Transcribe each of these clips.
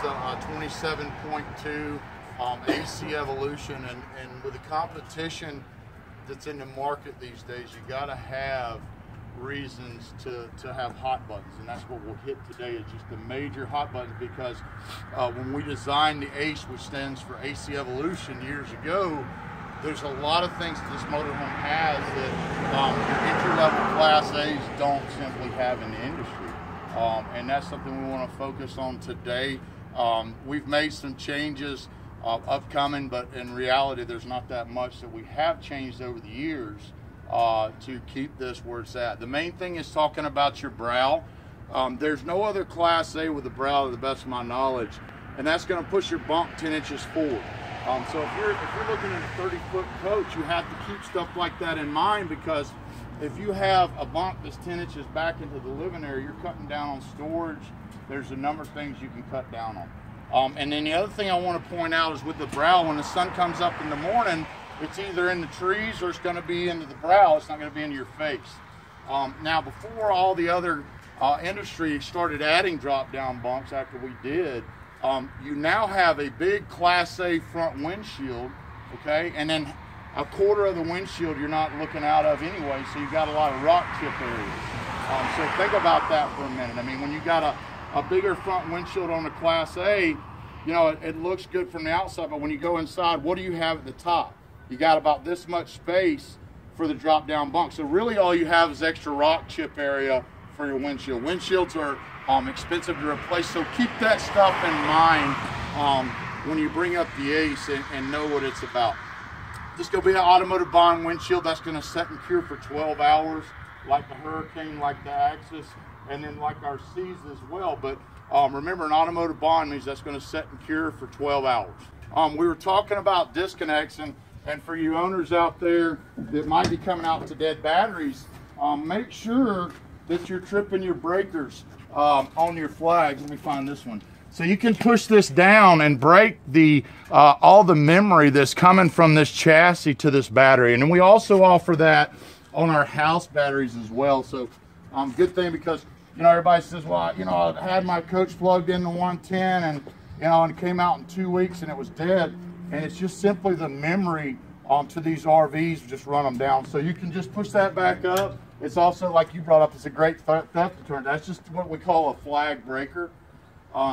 the 27.2 A.C.E Evolution, and with the competition that's in the market these days, you got to have reasons to have hot buttons, and that's what we'll hit today, is just the major hot buttons, because when we designed the ACE, which stands for A.C.E Evolution, years ago, there's a lot of things that this motorhome has that your entry-level Class A's don't simply have in the industry, and that's something we want to focus on today. We've made some changes upcoming, but in reality there's not that much that we have changed over the years to keep this where it's at. The main thing is talking about your brow. There's no other Class A with a brow, to the best of my knowledge, and that's going to push your bump 10 inches forward. So if you're looking at a 30-foot coach, you have to keep stuff like that in mind, because if you have a bump that's 10 inches back into the living area, you're cutting down on storage. There's a number of things you can cut down on. And then the other thing I want to point out is with the brow, when the sun comes up in the morning, it's either in the trees or it's going to be into the brow. It's not going to be into your face. Now, before all the other industry started adding drop-down bunks after we did, you now have a big Class A front windshield, okay? And then a quarter of the windshield you're not looking out of anyway, so you've got a lot of rock chip areas. So think about that for a minute. I mean, when you got a bigger front windshield on the Class A, you know, it looks good from the outside, but when you go inside, what do you have at the top? You got about this much space for the drop-down bunk. So really all you have is extra rock chip area for your windshield. Windshields are expensive to replace, so keep that stuff in mind when you bring up the ACE and know what it's about. This is going to be an automotive bond windshield that's going to set and cure for 12 hours, like the Hurricane, like the Axis, and then like our C's as well. But remember, an automotive bond means that's going to set and cure for 12 hours. We were talking about disconnects, and for you owners out there that might be coming out to dead batteries, make sure that you're tripping your breakers on your flags. Let me find this one. So you can push this down and break the all the memory that's coming from this chassis to this battery. And then we also offer that on our house batteries as well. So good thing, because you know, everybody says, well, you know, I had my coach plugged in the 110 and you know, and it came out in 2 weeks and it was dead. And it's just simply the memory to these RVs, just run them down. So you can just push that back up. It's also, like you brought up, it's a great theft deterrent. That's just what we call a flag breaker.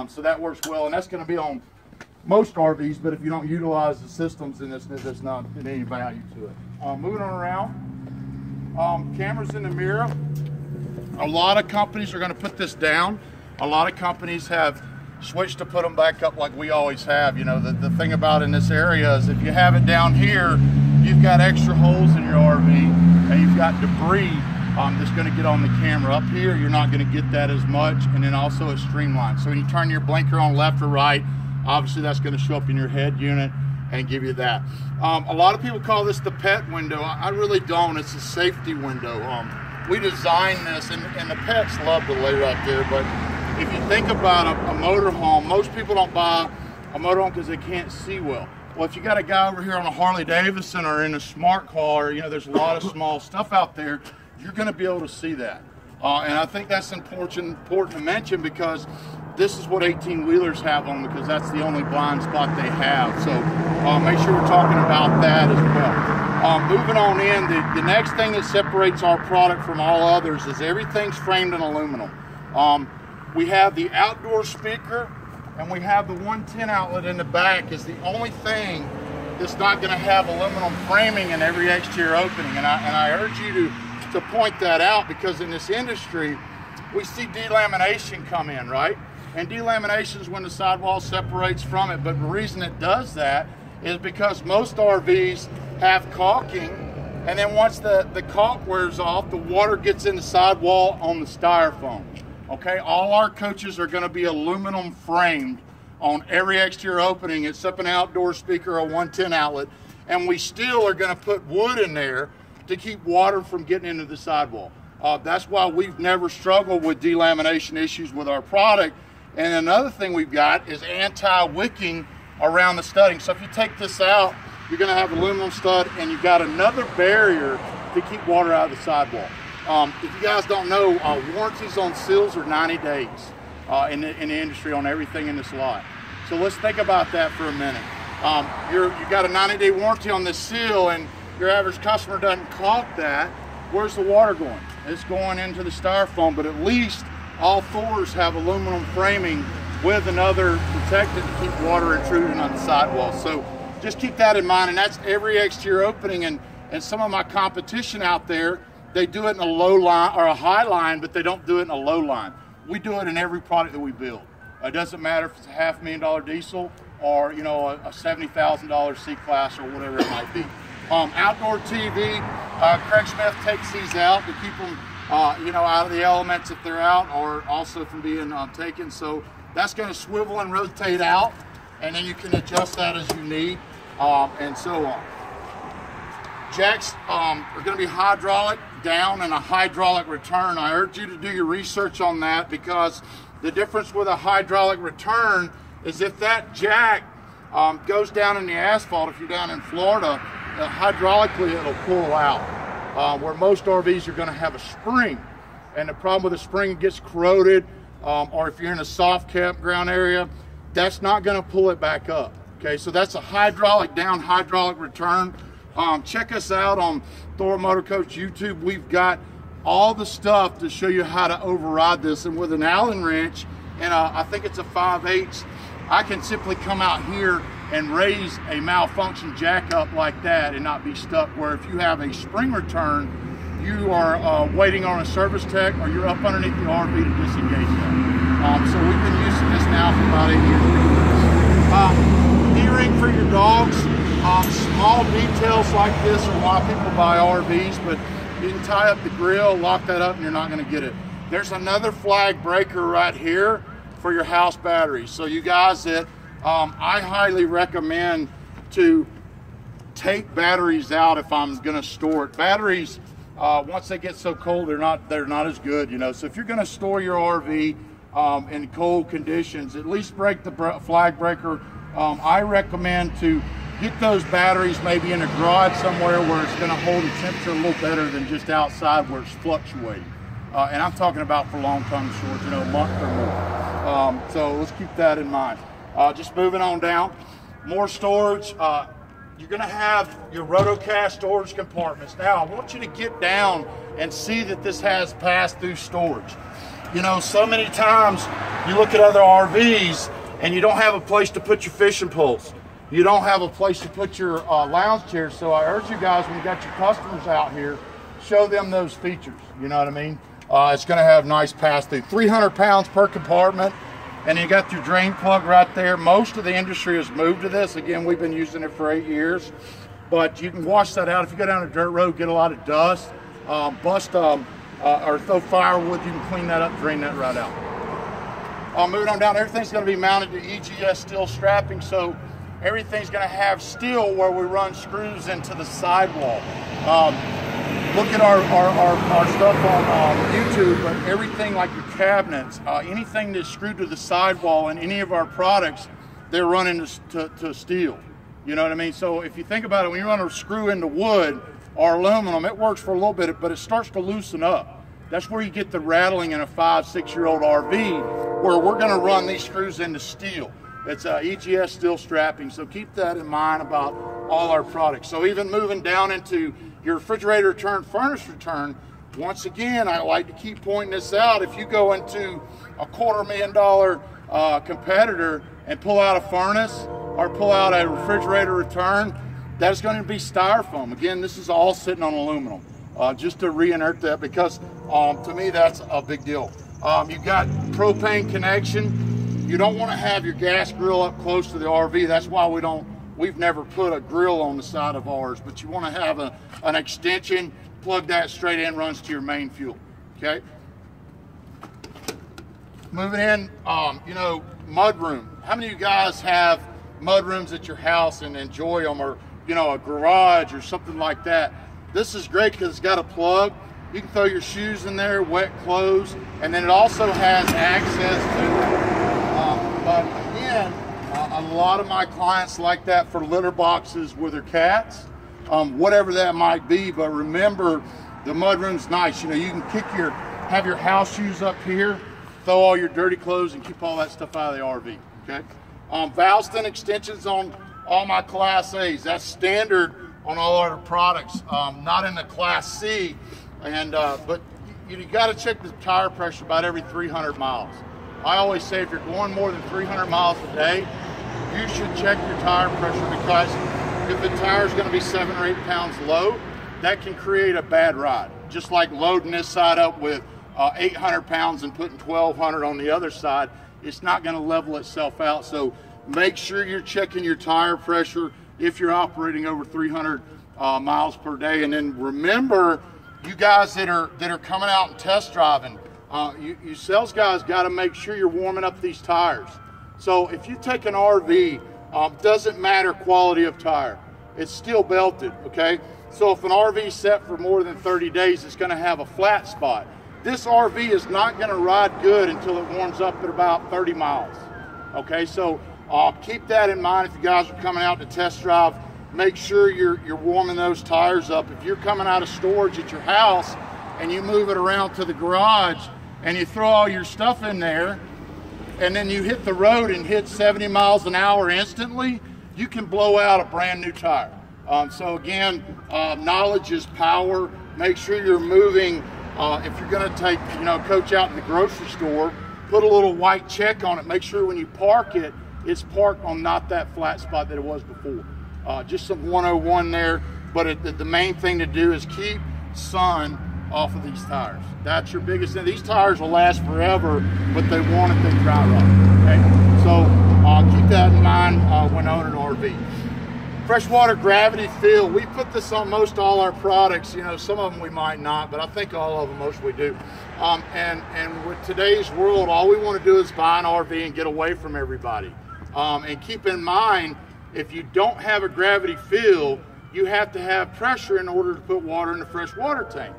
So that works well, and that's going to be on most RVs, but if you don't utilize the systems, then there's not any value to it. Moving on around, cameras in the mirror. A lot of companies are going to put this down. A lot of companies have switched to put them back up like we always have. You know, the thing about in this area is if you have it down here, you've got extra holes in your RV, and you've got debris that's going to get on the camera. Up here, you're not going to get that as much, and then also it's streamlined. So when you turn your blinker on left or right, obviously that's going to show up in your head unit and give you that. A lot of people call this the pet window. I really don't. It's a safety window. We designed this, and the pets love to lay right there, but if you think about a motorhome, most people don't buy a motorhome because they can't see well. Well, if you got a guy over here on a Harley Davidson or in a smart car, you know, there's a lot of small stuff out there, you're going to be able to see that. And I think that's important to mention, because this is what 18-wheelers have on, because that's the only blind spot they have. So make sure we're talking about that as well. Moving on in, the next thing that separates our product from all others is everything's framed in aluminum. We have the outdoor speaker, and we have the 110 outlet in the back is the only thing that's not going to have aluminum framing in every exterior opening. And I urge you to point that out, because in this industry, we see delamination come in, right? And delamination is when the sidewall separates from it. But the reason it does that is because most RVs have caulking, and then once the caulk wears off, the water gets in the sidewall on the styrofoam. Okay, all our coaches are going to be aluminum framed on every exterior opening except an outdoor speaker or 110 outlet, and we still are going to put wood in there to keep water from getting into the sidewall. That's why we've never struggled with delamination issues with our product. And another thing we've got is anti-wicking around the studding. So if you take this out, you're going to have aluminum stud, and you've got another barrier to keep water out of the sidewall. If you guys don't know, warranties on seals are 90 days in the industry on everything in this lot. So let's think about that for a minute. You got a 90-day warranty on this seal, and your average customer doesn't caulk that. Where's the water going? It's going into the styrofoam, but at least all Thors have aluminum framing with another protectant to keep water intruding on the sidewall. So just keep that in mind, and that's every exterior opening. And some of my competition out there, they do it in a low line or a high line, but they don't do it in a low line. We do it in every product that we build. It doesn't matter if it's a $500,000 diesel or, you know, a $70,000 C-Class or whatever it might be. Outdoor TV, Craig Smith takes these out to keep them, you know, out of the elements if they're out, or also from being taken. So that's going to swivel and rotate out, and then you can adjust that as you need, and so on. Jacks are going to be hydraulic down and a hydraulic return. I urge you to do your research on that, because the difference with a hydraulic return is if that jack goes down in the asphalt, if you're down in Florida, hydraulically it'll pull out. Where most RVs are going to have a spring, and the problem with the spring, it gets corroded, or if you're in a soft campground area, that's not going to pull it back up. Okay, so that's a hydraulic down, hydraulic return. Check us out on Thor Motor Coach YouTube. We've got all the stuff to show you how to override this, and with an Allen wrench and I think it's a 5/8, I can simply come out here and raise a malfunction jack up like that and not be stuck. Where if you have a spring return, you are waiting on a service tech, or you're up underneath the RV to disengage that. So we've been using this now for about 8 years. E-ring for your dogs. Small details like this are why people buy RVs, but you can tie up the grill, lock that up, and you're not going to get it. There's another flag breaker right here for your house batteries. So you guys that I highly recommend to take batteries out if I'm going to store it. Batteries, once they get so cold, they're not as good, you know. So if you're going to store your RV in cold conditions, at least break the flag breaker. I recommend to get those batteries maybe in a garage somewhere where it's going to hold the temperature a little better than just outside where it's fluctuating. And I'm talking about for long-term storage, you know, a month or more. So let's keep that in mind. Just moving on down, more storage. You're going to have your rotocast storage compartments. Now, I want you to get down and see that this has pass-through storage. You know, so many times you look at other RVs and you don't have a place to put your fishing poles. You don't have a place to put your lounge chairs. So I urge you guys, when you got your customers out here, show them those features. You know what I mean? It's going to have nice pass-through. 300 pounds per compartment. And you got your drain plug right there. Most of the industry has moved to this. Again, we've been using it for 8 years. But you can wash that out. If you go down a dirt road, get a lot of dust, bust or throw firewood, you can clean that up, drain that right out. Moving on down, everything's going to be mounted to EGS steel strapping. So everything's going to have steel where we run screws into the sidewall. Look at our stuff on YouTube, but everything like your cabinets, anything that's screwed to the sidewall in any of our products, they're running to steel. You know what I mean? So if you think about it, when you run a screw into wood or aluminum, it works for a little bit, but it starts to loosen up. That's where you get the rattling in a 5-6-year-old RV, where we're going to run these screws into steel. It's EGS steel strapping, so keep that in mind about all our products. So even moving down into your refrigerator return, furnace return, once again, I like to keep pointing this out. If you go into a $250,000 competitor and pull out a furnace or pull out a refrigerator return, that's going to be styrofoam. Again, this is all sitting on aluminum. Just to re-insert that, because to me that's a big deal. You've got propane connection. You don't want to have your gas grill up close to the RV. That's why we've never put a grill on the side of ours, but you want to have an extension, plug that straight in, runs to your main fuel, okay? Moving in, you know, mud room. How many of you guys have mud rooms at your house and enjoy them, or, you know, a garage or something like that? This is great because it's got a plug. You can throw your shoes in there, wet clothes, and then it also has access to, but again, a lot of my clients like that for litter boxes with their cats, whatever that might be. But remember, the mudroom's nice. You know, you can have your house shoes up here, throw all your dirty clothes, and keep all that stuff out of the RV. Okay. Valve extensions on all my Class A's. That's standard on all our products, not in the Class C. And but you got to check the tire pressure about every 300 miles. I always say if you're going more than 300 miles a day, you should check your tire pressure, because if the tire is going to be 7 or 8 pounds low, that can create a bad ride. Just like loading this side up with 800 pounds and putting 1,200 on the other side, it's not going to level itself out. So make sure you're checking your tire pressure if you're operating over 300 miles per day. And then remember, you guys that are coming out and test driving, you sales guys got to make sure you're warming up these tires. So if you take an RV, doesn't matter quality of tire, it's still belted, okay? So if an RV is set for more than 30 days, it's going to have a flat spot. This RV is not going to ride good until it warms up at about 30 miles, okay? So keep that in mind if you guys are coming out to test drive. Make sure you're warming those tires up. If you're coming out of storage at your house and you move it around to the garage and you throw all your stuff in there, and then you hit the road and hit 70 miles an hour instantly, you can blow out a brand new tire. So again, knowledge is power. Make sure you're moving. If you're going to take, coach out in the grocery store, put a little white check on it. Make sure when you park it, it's parked on not that flat spot that it was before. Just some 101 there. But the main thing to do is keep sun off of these tires. That's your biggest thing. These tires will last forever, but they want it, they dry rot. Okay, so keep that in mind when owning an RV. Freshwater gravity fill. We put this on most all our products. Some of them we might not, but I think all of them most we do. And with today's world, all we want to do is buy an RV and get away from everybody. And keep in mind, if you don't have a gravity fill, you have to have pressure in order to put water in the freshwater tank.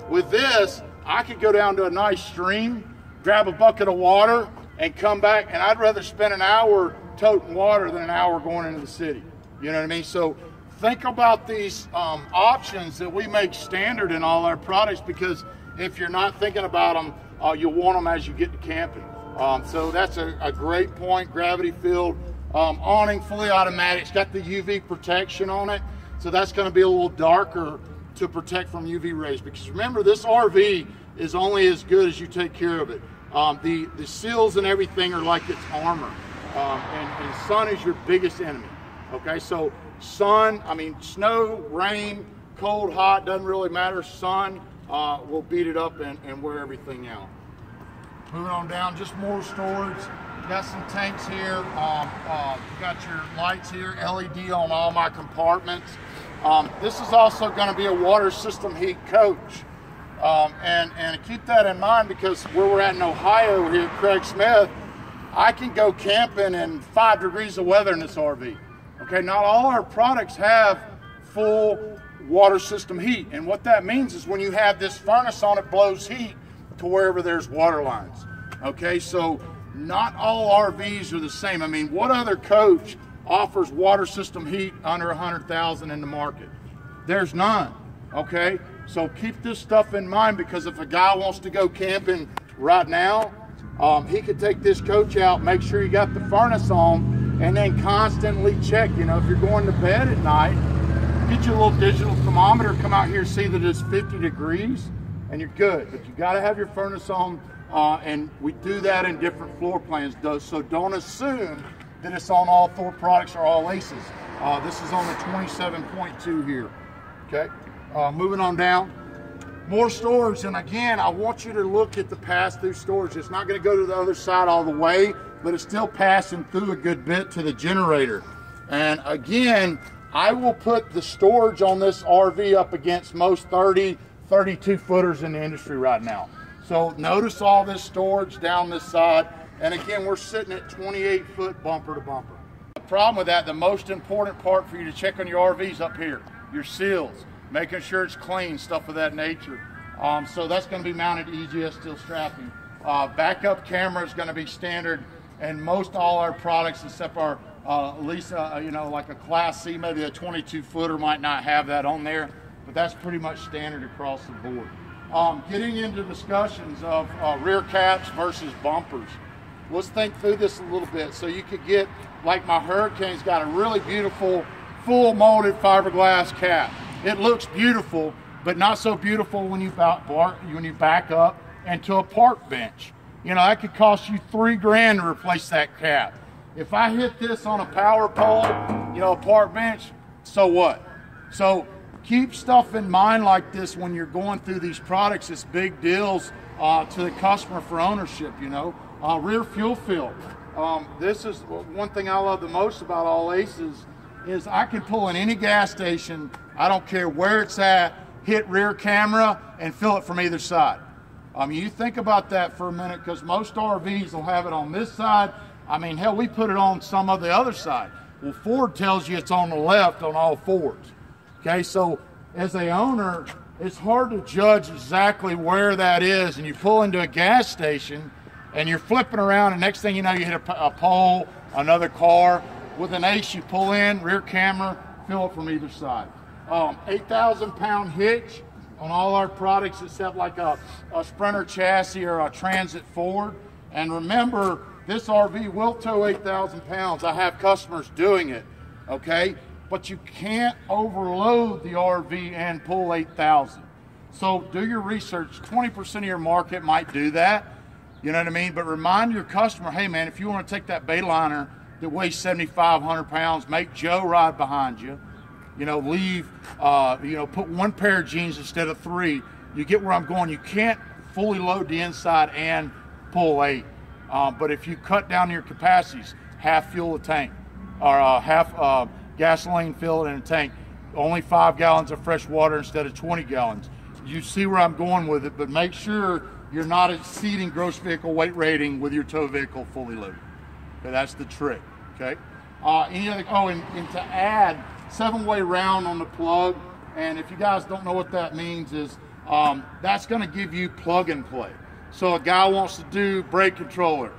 With this, I could go down to a nice stream, grab a bucket of water, and come back, and I'd rather spend an hour toting water than an hour going into the city. You know what I mean? So think about these options that we make standard in all our products, because if you're not thinking about them, you'll want them as you get to camping. So that's a great point. Gravity filled awning, fully automatic. It's got the UV protection on it, so that's going to be a little darker to protect from UV rays, because remember, this RV is only as good as you take care of it. The seals and everything are like its armor, and sun is your biggest enemy. Okay, so sun, snow, rain, cold, hot, doesn't really matter. Sun will beat it up and wear everything out. Moving on down, just more storage. Got some tanks here. Got your lights here, LED on all my compartments. This is also going to be a water system heat coach. And keep that in mind, because where we're at in Ohio here, Craig Smith, I can go camping in 5 degrees of weather in this RV. Okay, not all our products have full water system heat. And what that means is when you have this furnace on, it blows heat to wherever there's water lines. Okay, so not all RVs are the same. What other coach offers water system heat under 100,000 in the market? There's none. Okay, so keep this stuff in mind, because if a guy wants to go camping right now, he could take this coach out, make sure you got the furnace on, and then constantly check. If you're going to bed at night, get your little digital thermometer, come out here, see that it's 50 degrees, and you're good. But you got to have your furnace on, and we do that in different floor plans. So don't assume that it's on all Thor products or all ACEs. This is on the 27.2 here. Okay, moving on down. More storage, and again, I want you to look at the pass-through storage. It's not going to go to the other side all the way, but it's still passing through a good bit to the generator. And again, I will put the storage on this RV up against most 30, 32 footers in the industry right now. So notice all this storage down this side. And again, we're sitting at 28 foot bumper to bumper. The problem with that, the most important part for you to check on your RVs up here, your seals, making sure it's clean, stuff of that nature. So that's going to be mounted EGS steel strapping. Backup camera is going to be standard, and most all our products, except our at least like a Class C, maybe a 22 footer might not have that on there, but that's pretty much standard across the board. Getting into discussions of rear caps versus bumpers. let's think through this a little bit. So you could get, like my Hurricane's got a really beautiful, full molded fiberglass cap. It looks beautiful, but not so beautiful when you back up into a park bench. You know, that could cost you $3 grand to replace that cap. If I hit this on a power pole, you know, a park bench, so what? So keep stuff in mind like this when you're going through these products. It's big deals to the customer for ownership, you know. Rear fuel fill. This is one thing I love the most about all ACEs is I can pull in any gas station, I don't care where it's at, hit rear camera and fill it from either side. You think about that for a minute, because most RVs will have it on this side. I mean, hell, we put it on some of the other side. Well, Ford tells you it's on the left on all Fords. Okay, so as a owner, it's hard to judge exactly where that is, and you pull into a gas station and you're flipping around, and next thing you know, you hit a pole, another car. With an ACE, you pull in, rear camera, fill it from either side. 8,000 pound hitch on all our products except like a Sprinter chassis or a Transit Ford. And remember, this RV will tow 8,000 pounds. I have customers doing it, okay? But you can't overload the RV and pull 8,000. So do your research. 20% of your market might do that, you know what I mean? But remind your customer, hey man, if you want to take that Bayliner that weighs 7,500 pounds, make Joe ride behind you. You know, leave, put one pair of jeans instead of 3. You get where I'm going. You can't fully load the inside and pull 8. But if you cut down your capacities, half fuel a tank, or half gasoline fill it in a tank, only 5 gallons of fresh water instead of 20 gallons. You see where I'm going with it, but make sure you're not exceeding gross vehicle weight rating with your tow vehicle fully loaded. Okay, that's the trick, okay? Any other, and to add, 7-way round on the plug, and if you guys don't know what that means is, that's gonna give you plug and play. So a guy wants to do brake controller,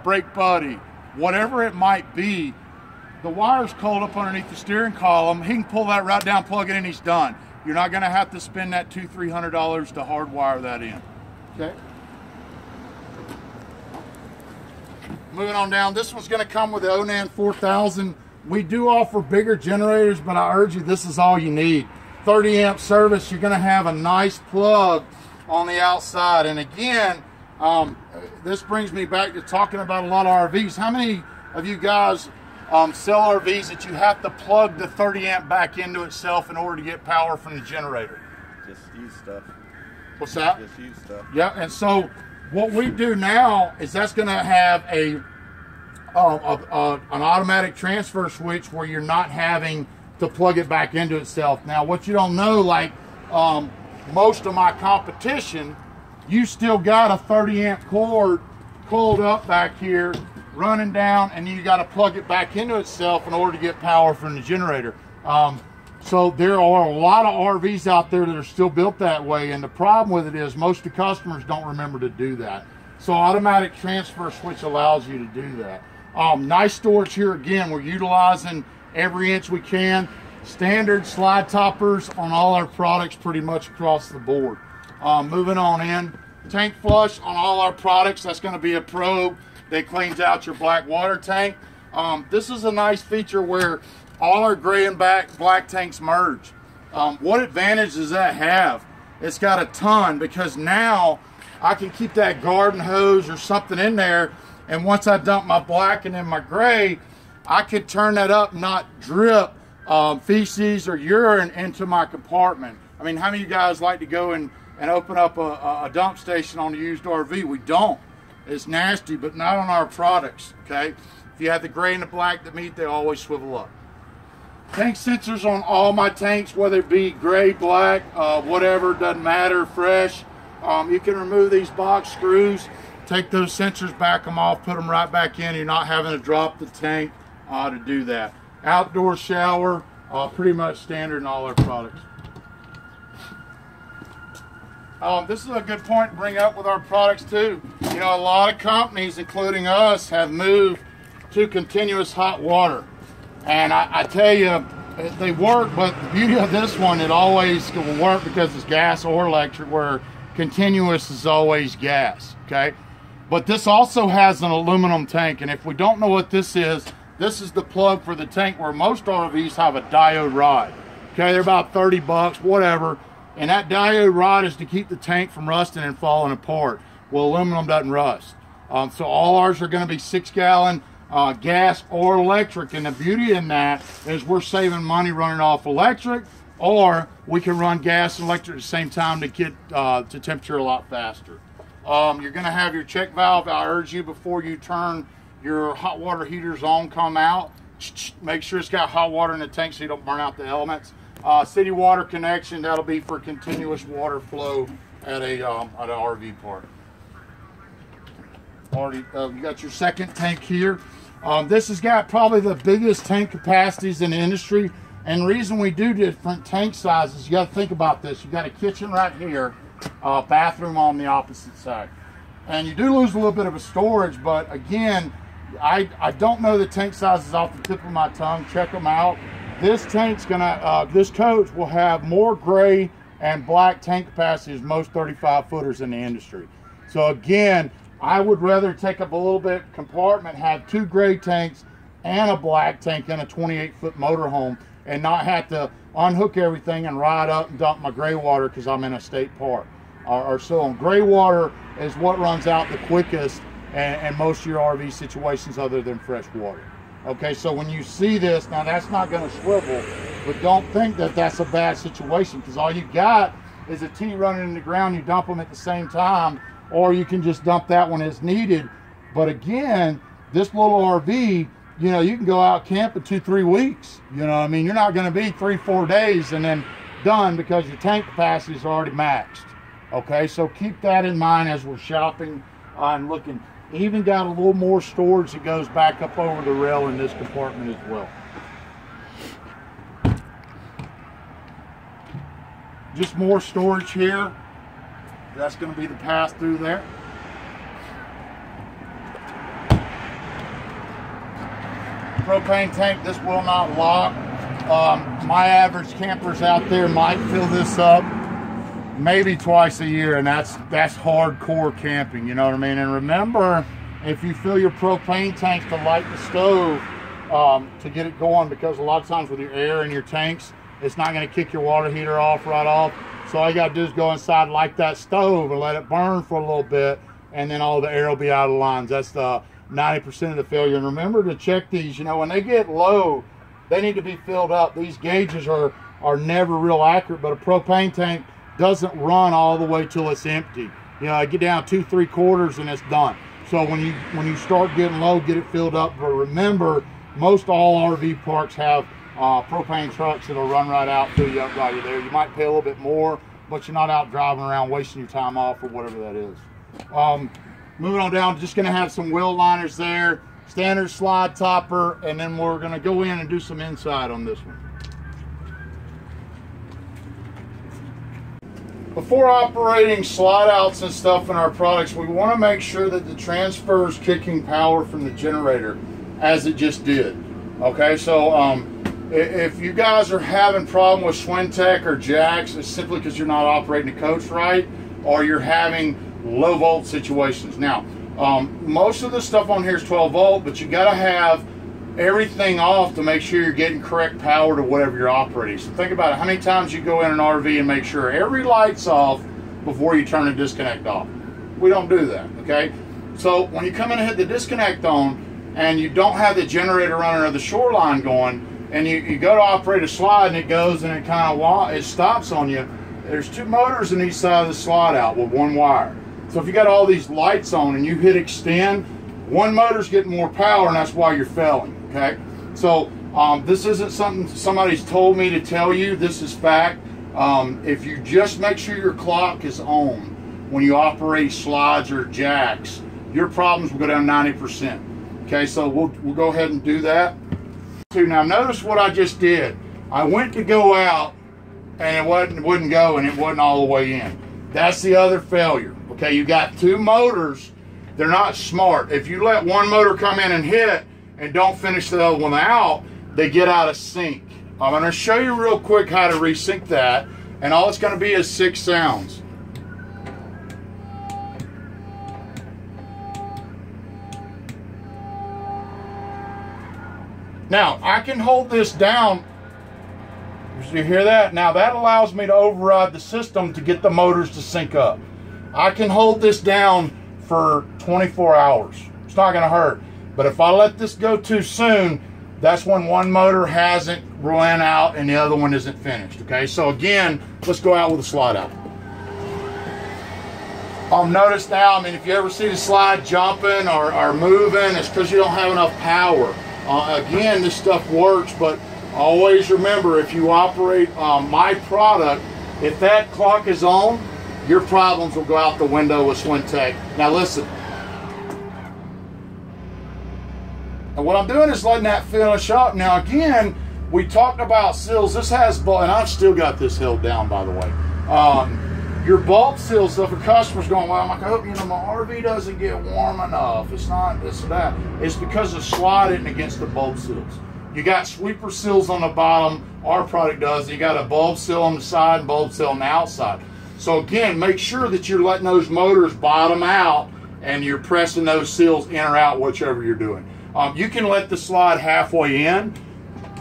brake buddy, whatever it might be, the wire's coiled up underneath the steering column, he can pull that right down, plug it in, he's done. You're not gonna have to spend that $200-300 to hardwire that in, okay? Moving on down, this one's gonna come with the Onan 4000. We do offer bigger generators, but I urge you, this is all you need. 30 amp service, you're gonna have a nice plug on the outside. And again, this brings me back to talking about a lot of RVs. How many of you guys sell RVs that you have to plug the 30 amp back into itself in order to get power from the generator? Just use stuff. What's that? Just use stuff. Yeah, and so what we do now is that's gonna have an automatic transfer switch where you're not having to plug it back into itself. Now, what you don't know, like most of my competition, you still got a 30 amp cord coiled up back here, running down, and you got to plug it back into itself in order to get power from the generator. So there are a lot of RVs out there that are still built that way, and the problem with it is most of the customers don't remember to do that. So automatic transfer switch allows you to do that. Nice storage here again. We're utilizing every inch we can. Standard slide toppers on all our products pretty much across the board. Moving on in. Tank flush on all our products. That's going to be a probe that cleans out your black water tank. This is a nice feature where all our gray and black tanks merge. What advantage does that have? It's got a ton, because now I can keep that garden hose or something in there, and once I dump my black and then my gray, I could turn that up, not drip feces or urine into my compartment. I mean, how many of you guys like to go and open up a dump station on a used RV? We don't. It's nasty, but not on our products, okay? If you have the gray and the black that meet, they always swivel up. Tank sensors on all my tanks, whether it be gray, black, whatever, doesn't matter, fresh. You can remove these box screws, take those sensors, back them off, put them right back in. You're not having to drop the tank to do that. Outdoor shower, pretty much standard in all our products. This is a good point to bring up with our products too. You know, a lot of companies, including us, have moved to continuous hot water. And I tell you, they work, but the beauty of this one, it always will work because it's gas or electric, where continuous is always gas, okay? But this also has an aluminum tank, and if we don't know what this is the plug for the tank, where most RVs have a diode rod. Okay, they're about 30 bucks, whatever. And that diode rod is to keep the tank from rusting and falling apart. Well, aluminum doesn't rust. So all ours are going to be 6-gallon gas or electric. And the beauty in that is we're saving money running off electric, or we can run gas and electric at the same time to get to temperature a lot faster. You're going to have your check valve. I urge you, before you turn your hot water heaters on, come out. Make sure it's got hot water in the tank so you don't burn out the elements. City water connection, that'll be for continuous water flow at an RV park. You got your second tank here. This has got probably the biggest tank capacities in the industry. And the reason we do different tank sizes, you got to think about this. You got a kitchen right here, bathroom on the opposite side. And you do lose a little bit of a storage, but again, I don't know the tank sizes off the tip of my tongue. Check them out. This tank's gonna, this coach will have more gray and black tank capacity as most 35 footers in the industry. So again, I would rather take up a little bit compartment, have 2 gray tanks and a black tank in a 28-foot motorhome, and not have to unhook everything and ride up and dump my gray water because I'm in a state park or so on. Gray water is what runs out the quickest and most of your RV situations other than fresh water. Okay, so when you see this, now that's not going to swivel, but don't think that that's a bad situation, because all you got is a T running in the ground. You dump them at the same time, or you can just dump that one as needed. But again, this little RV, you know, you can go out camping 2-3 weeks. You know what I mean? You're not going to be 3-4 days and then done because your tank capacity is already maxed. Okay, so keep that in mind as we're shopping and looking. Even got a little more storage that goes back up over the rail in this compartment as well. Just more storage here. That's going to be the pass through there. Propane tank, this will not lock. My average campers out there might fill this up maybe twice a year, and that's hardcore camping, you know what I mean? And remember, if you fill your propane tank to light the stove to get it going, because a lot of times with your air in your tanks, it's not going to kick your water heater off right off. So all you got to do is go inside, light that stove, and let it burn for a little bit, and then all the air will be out of lines. That's the 90% of the failure. And remember to check these. You know, when they get low, they need to be filled up. These gauges are never real accurate, but a propane tank doesn't run all the way till it's empty. You know, I get down 2-3 quarters and it's done. So when you start getting low, get it filled up. But remember, most all RV parks have propane trucks that'll run right out, fill you up while you're there. You might pay a little bit more, but you're not out driving around wasting your time off or whatever that is. Moving on down, just gonna have some wheel liners there, standard slide topper, and then we're gonna go in and do some inside on this one. Before operating slide outs and stuff in our products, we want to make sure that the transfer is kicking power from the generator as it just did. Okay, so if you guys are having problem with Swintech or jacks, it's simply because you're not operating the coach right, or you're having low volt situations. Now, most of the stuff on here is 12 volt, but you got to have everything off to make sure you're getting correct power to whatever you're operating. So think about it. How many times you go in an RV and make sure every light's off before you turn the disconnect off? We don't do that, okay? So when you come in and hit the disconnect on and you don't have the generator running or the shoreline going, and you go to operate a slide and it goes and it kind of it stops on you, there's 2 motors in each side of the slide out with 1 wire. So if you got all these lights on and you hit extend, 1 motor's getting more power, and that's why you're failing. Okay, so this isn't something somebody's told me to tell you. This is fact. If you just make sure your clock is on when you operate slides or jacks, your problems will go down 90%. Okay, so we'll go ahead and do that. Now notice what I just did. I went to go out and it wouldn't go, and it wasn't all the way in. That's the other failure. Okay, you got 2 motors. They're not smart. If you let 1 motor come in and hit and don't finish the other one out, they get out of sync. I'm going to show you real quick how to resync that, and all it's going to be is 6 sounds. Now, I can hold this down. You hear that? Now, that allows me to override the system to get the motors to sync up. I can hold this down for 24 hours. It's not going to hurt. But if I let this go too soon, that's when one motor hasn't run out and the other one isn't finished. Okay, so again, let's go out with a slide out. Notice now, I mean, if you ever see the slide jumping or moving, it's because you don't have enough power. Again, this stuff works, but always remember, if you operate my product, if that clock is on, your problems will go out the window with Swintech. Now listen. And what I'm doing is letting that finish up. Now again, we talked about seals. This has, and I've still got this held down, by the way. Your bulb seals, if a customer's going, well, I hope, you know, my RV doesn't get warm enough. It's not this or that. It's because of sliding against the bulb seals. You got sweeper seals on the bottom. Our product does. You got a bulb seal on the side and bulb seal on the outside. So again, make sure that you're letting those motors bottom out and you're pressing those seals in or out, whichever you're doing. You can let the slide halfway in.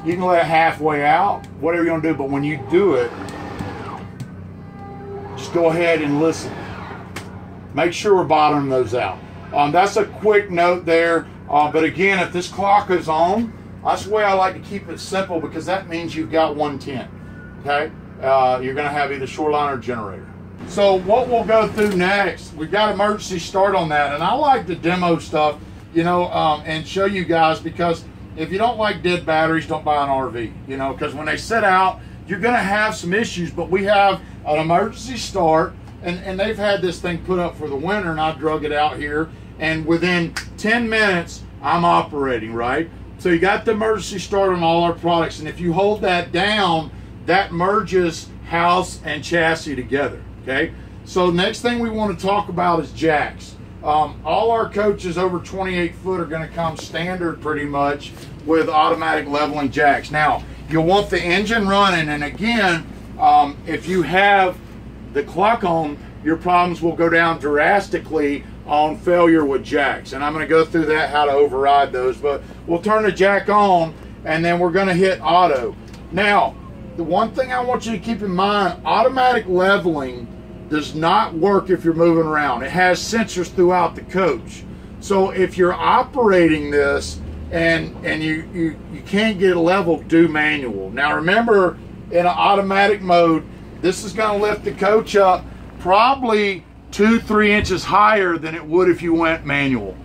You can let it halfway out, whatever you're gonna do. But when you do it, just go ahead and listen. Make sure we're bottoming those out. That's a quick note there. But again, if this clock is on, that's the way I like to keep it simple, because that means you've got 110. Okay? You're going to have either shoreline or generator. So what we'll go through next, we've got emergency start on that, and I like to demo stuff, you know, and show you guys, because if you don't like dead batteries, don't buy an RV, you know, because when they sit out, you're going to have some issues. But we have an emergency start, and they've had this thing put up for the winter, and I drug it out here, and within 10 minutes, I'm operating, right? So you got the emergency start on all our products, and if you hold that down, that merges house and chassis together, okay? So next thing we want to talk about is jacks. All our coaches over 28 foot are going to come standard pretty much with automatic leveling jacks. Now, you'll want the engine running, and again, if you have the clock on, your problems will go down drastically on failure with jacks. And I'm going to go through that, how to override those, but we'll turn the jack on and then we're going to hit auto. Now, the one thing I want you to keep in mind, automatic leveling does not work if you're moving around. It has sensors throughout the coach. So if you're operating this and you can't get it leveled, do manual. Now remember, in an automatic mode, this is going to lift the coach up probably 2-3 inches higher than it would if you went manual.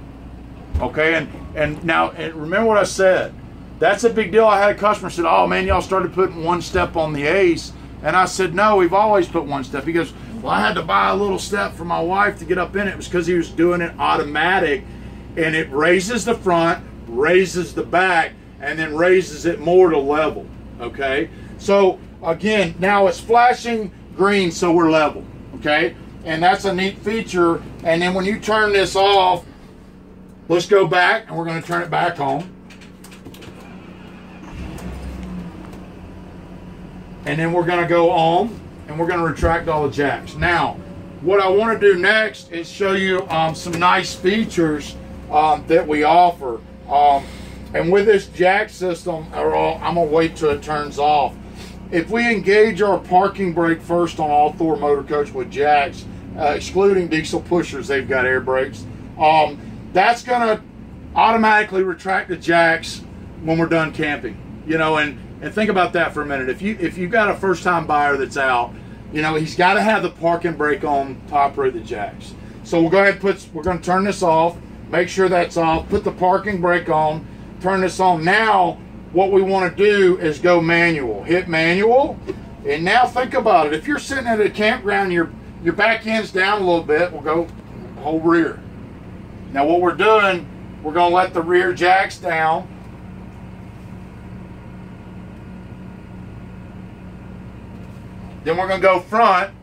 Okay, and now remember what I said. That's a big deal. I had a customer said, oh man, y'all started putting one step on the ACE. And I said, no, we've always put one step. He goes, well, I had to buy a little step for my wife to get up in it. It was because he was doing it automatic, and it raises the front, raises the back, and then raises it more to level, okay? So again, now it's flashing green, so we're level, okay? And that's a neat feature. And then when you turn this off, let's go back, and we're going to turn it back on. And then we're going to go on, and we're going to retract all the jacks. Now, what I want to do next is show you some nice features that we offer. And with this jack system, I'm going to wait till it turns off. If we engage our parking brake first on all Thor motor coach with jacks, excluding diesel pushers, they've got air brakes, that's going to automatically retract the jacks when we're done camping. You know, and think about that for a minute. If you've got a first-time buyer that's out, you know, he's got to have the parking brake on to operate the jacks. So we'll go ahead and we're going to turn this off, make sure that's off, put the parking brake on, turn this on. Now, what we want to do is go manual. Hit manual, and now think about it. If you're sitting at a campground, your back end's down a little bit, we'll go whole rear. Now what we're doing, we're going to let the rear jacks down. Then we're going to go front.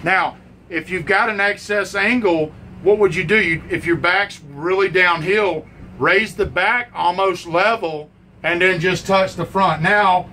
Now, if you've got an excess angle, what would you do? If your back's really downhill, raise the back almost level and then just touch the front. Now,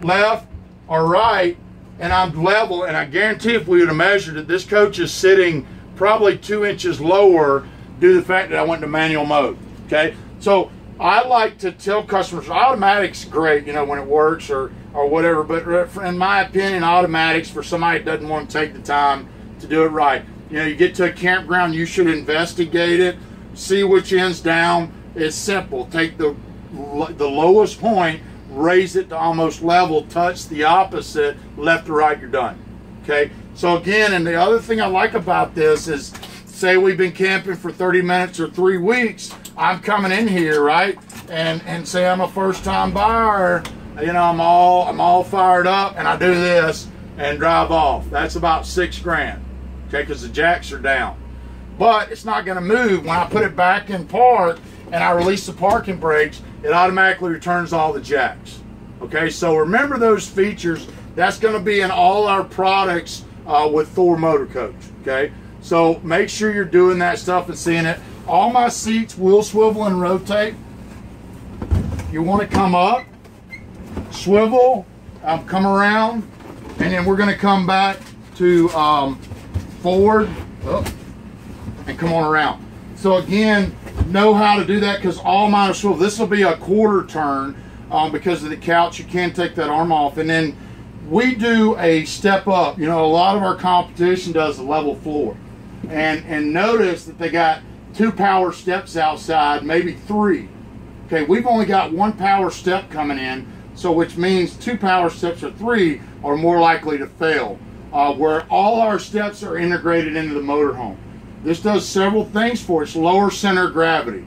left or right, and I'm level, and I guarantee if we would have measured it, this coach is sitting probably 2 inches lower due to the fact that I went to manual mode. Okay? So I like to tell customers, automatic's great, you know, when it works or whatever, but in my opinion, automatics, for somebody that doesn't want to take the time to do it right, you know, you get to a campground, you should investigate it, see which end's down. It's simple. Take the lowest point, raise it to almost level, touch the opposite, left to right, you're done. Okay, so again, and the other thing I like about this is, say we've been camping for 30 minutes or 3 weeks, I'm coming in here, right, and say I'm a first-time buyer, you know, I'm all fired up, and I do this and drive off. That's about $6 grand, okay, because the jacks are down. But it's not going to move. When I put it back in park and I release the parking brakes, it automatically returns all the jacks. Okay, so remember those features. That's going to be in all our products with Thor Motor Coach. Okay, so make sure you're doing that stuff and seeing it. All my seats will swivel and rotate. You want to come up, swivel, come around, and then we're going to come back to forward. And come on around. So again, know how to do that, because all mine are swivel. This will be a quarter turn because of the couch. You can take that arm off, and then we do a step up. You know, a lot of our competition does a level floor, and notice that they got 2 power steps outside, maybe 3. Okay, we've only got 1 power step coming in, so which means 2 power steps or 3 are more likely to fail. Where all our steps are integrated into the motorhome. This does several things for it. It's lower center of gravity.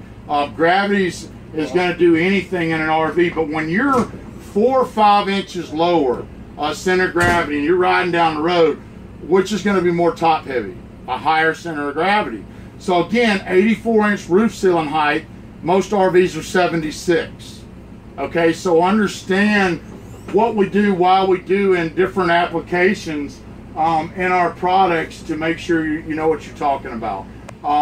Gravity is going to do anything in an RV, but when you're 4 or 5 inches lower center of gravity and you're riding down the road, which is going to be more top heavy? A higher center of gravity. So again, 84-inch roof ceiling height, most RVs are 76. Okay, so understand what we do, why we do in different applications in our products to make sure you know what you're talking about.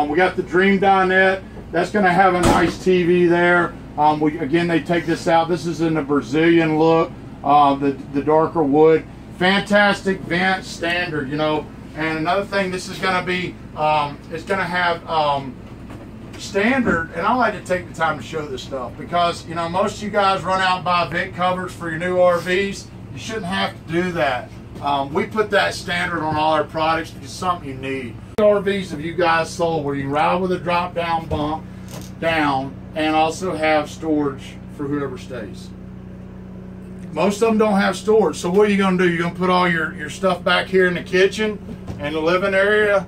We got the Dream Dinette. That's going to have a nice TV there. Again, they take this out. This is in the Brazilian look, the darker wood. Fantastic vent, standard, you know. And another thing, this is going to be, it's going to have standard, and I like to take the time to show this stuff because, you know, most of you guys run out and buy vent covers for your new RVs. You shouldn't have to do that. We put that standard on all our products because it's something you need. RVs have you guys sold where you ride with a drop down bunk down and also have storage for whoever stays. Most of them don't have storage, so what are you going to do? You're going to put all your stuff back here in the kitchen and the living area.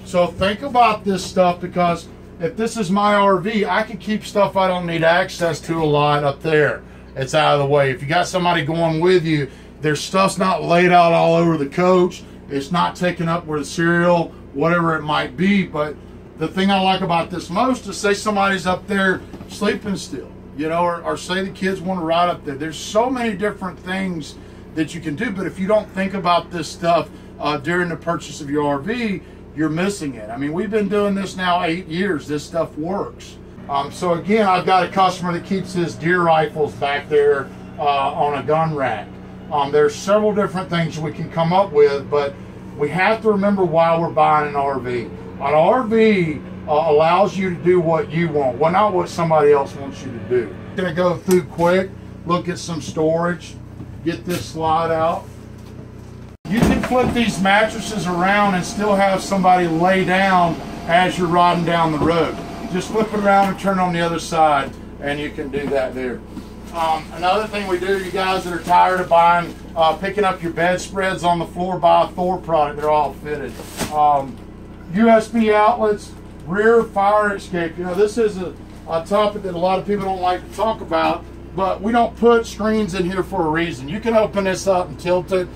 So think about this stuff, because if this is my RV, I can keep stuff I don't need access to a lot up there. It's out of the way. If you got somebody going with you, their stuff's not laid out all over the coach. It's not taken up with the cereal, whatever it might be. But the thing I like about this most is, say somebody's up there sleeping still, you know, or say the kids want to ride up there. There's so many different things that you can do. But if you don't think about this stuff during the purchase of your RV, you're missing it. I mean, we've been doing this now 8 years. This stuff works. So again, I've got a customer that keeps his deer rifles back there on a gun rack. There's several different things we can come up with, but we have to remember why we're buying an RV. An RV allows you to do what you want, well, not what somebody else wants you to do. I'm gonna go through quick, look at some storage, get this slide out. You can flip these mattresses around and still have somebody lay down as you're riding down the road. Just flip it around and turn on the other side, and you can do that there. Another thing we do, you guys that are tired of buying, picking up your bedspreads on the floor, buy a Thor product. They're all fitted. USB outlets, rear fire escape. You know, this is a topic that a lot of people don't like to talk about, but we don't put screens in here for a reason. You can open this up and tilt it,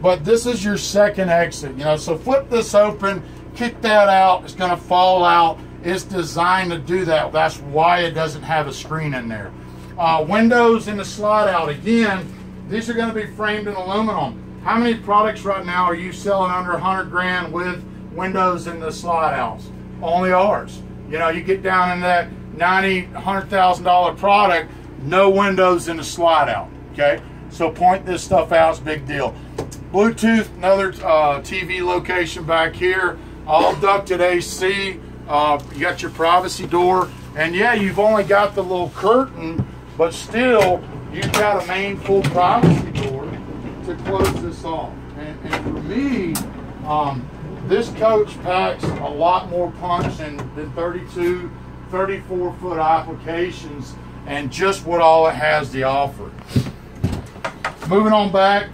but this is your second exit. You know, so flip this open, kick that out. It's going to fall out. It's designed to do that. That's why it doesn't have a screen in there. Windows in the slide out. Again, these are going to be framed in aluminum. How many products right now are you selling under 100 grand with windows in the slide outs? Only ours. You know, you get down in that $90,000, $100,000 product, no windows in the slide out. Okay, so point this stuff out. It's a big deal. Bluetooth, another TV location back here. All ducted AC. You got your privacy door. And yeah, you've only got the little curtain, but still, you've got a main full privacy door to close this off. And for me, this coach packs a lot more punch than 32, 34-foot applications and just what all it has to offer. Moving on back,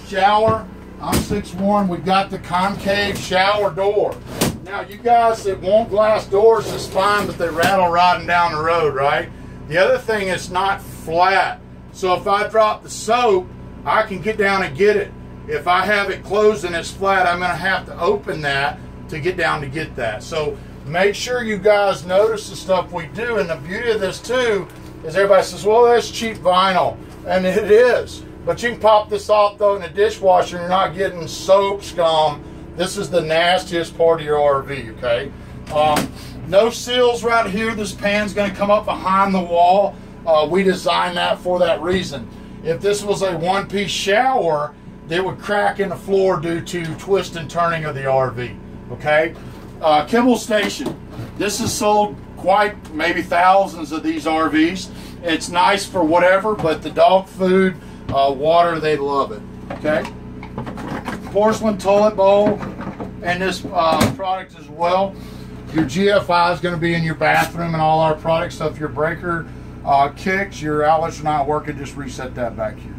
shower. I'm 6'1", we've got the concave shower door. Now, you guys that want glass doors, it's fine, but they rattle riding down the road, right? The other thing, it's not flat. So if I drop the soap, I can get down and get it. If I have it closed and it's flat, I'm gonna have to open that to get down to get that. So make sure you guys notice the stuff we do. And the beauty of this too, is everybody says, well, that's cheap vinyl. And it is. But you can pop this off, throw it in the dishwasher, and you're not getting soap scum. This is the nastiest part of your RV, okay? No seals right here. This pan's gonna come up behind the wall. We designed that for that reason. If this was a one-piece shower, it would crack in the floor due to twist and turning of the RV, okay? Kibble station. This is sold quite maybe thousands of these RVs. It's nice for whatever, but the dog food, water, they love it, okay? Porcelain toilet bowl and this product as well. Your GFI is going to be in your bathroom and all our products. So if your breaker kicks, your outlets are not working, just reset that back here.